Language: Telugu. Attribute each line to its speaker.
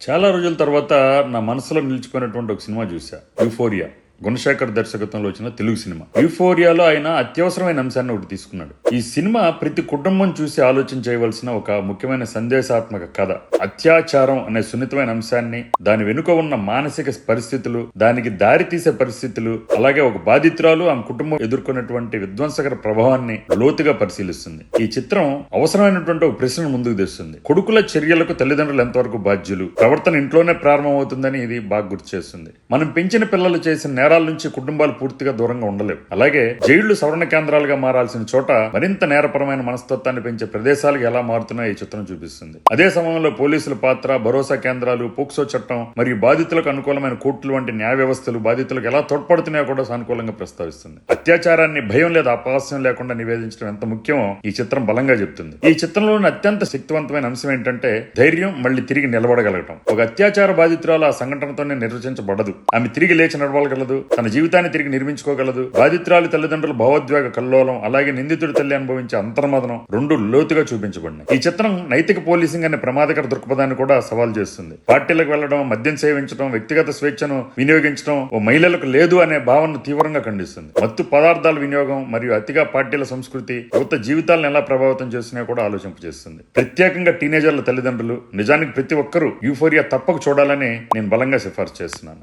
Speaker 1: చాలా రోజుల తర్వాత నా మనసులో నిలిచిపోయినటువంటి ఒక సినిమా చూసా, యూఫోరియా. గుణశేఖర్ దర్శకత్వంలో వచ్చిన తెలుగు సినిమా. యూఫోరియాలో ఆయన అత్యవసరమైన అంశాన్ని ఒకటి తీసుకున్నాడు. ఈ సినిమా ప్రతి కుటుంబం చూసి ఆలోచన చేయవలసిన ఒక ముఖ్యమైన సందేశాత్మక కథ. అత్యాచారం అనే సున్నితమైన అంశాన్ని, దాని వెనుక ఉన్న మానసిక పరిస్థితులు, దానికి దారి తీసే పరిస్థితులు, అలాగే ఒక బాధితురాలు ఆమె కుటుంబం ఎదుర్కొన్నటువంటి విధ్వంసకర ప్రభావాన్ని లోతుగా పరిశీలిస్తుంది. ఈ చిత్రం అవసరమైనటువంటి ఒక ప్రశ్నను ముందుకు తెస్తుంది. కొడుకుల చర్యలకు తల్లిదండ్రులు ఎంతవరకు బాధ్యులు? ప్రవర్తన ఇంట్లోనే ప్రారంభమవుతుందని ఇది బాగా గుర్తు చేస్తుంది. మనం పెంచిన పిల్లలు చేసిన నేరాల నుంచి కుటుంబాలు పూర్తిగా దూరంగా ఉండలేవు. అలాగే జైళ్లు సవరణ కేంద్రాలుగా మారాల్సిన చోట మరింత నేరపరమైన మనస్తత్వాన్ని పెంచే ప్రదేశాలకు ఎలా మారుతున్నాయో ఈ చిత్రం చూపిస్తుంది. అదే సమయంలో పోలీసుల పాత్ర, భరోసా కేంద్రాలు, పోక్సో చట్టం మరియు బాధితులకు అనుకూలమైన కోర్టులు వంటి న్యాయ వ్యవస్థలు బాధితులకు ఎలా తోడ్పడుతున్నాయో కూడా సానుకూలంగా ప్రస్తావిస్తుంది. అత్యాచారాన్ని భయం లేదా అపహాస్యం లేకుండా నివేదించడం ఎంత ముఖ్యమో ఈ చిత్రం బలంగా చెప్తుంది. ఈ చిత్రంలోని అత్యంత శక్తివంతమైన అంశం ఏంటంటే ధైర్యం, మళ్ళీ తిరిగి నిలబడగలగటం. ఒక అత్యాచార బాధితురాలు ఆ సంఘటనతోనే నిర్వచించబడదు. ఆమె తిరిగి లేచి నడవగలదు, తన జీవితాన్ని తిరిగి నిర్మించుకోగలదు. బాధితురాలి తల్లిదండ్రుల భావోద్వేగ కల్లోలం, అలాగే నిందితుడి తల్లి అనుభవించే అంతర్మదనం రెండు లోతుగా చూపించబడినాయి. ఈ చిత్రం నైతిక పోలీసింగ్ అనే ప్రమాదకర దృక్పథాన్ని కూడా సవాల్ చేస్తుంది. పార్టీలకు వెళ్లడం, మద్యం సేవించడం, వ్యక్తిగత స్వేచ్ఛను వినియోగించడం ఓ మహిళలకు లేదు అనే భావనను తీవ్రంగా ఖండిస్తుంది. మత్తు పదార్థాల వినియోగం మరియు అతిగా పార్టీల సంస్కృతి యువత జీవితాలను ఎలా ప్రభావితం చేస్తున్నాయో కూడా ఆలోచింపజేస్తుంది. ప్రత్యేకంగా టీనేజర్ల తల్లిదండ్రులు, నిజానికి ప్రతి ఒక్కరూ యూఫోరియా తప్పక చూడాలని నేను బలంగా సిఫార్సు చేస్తున్నాను.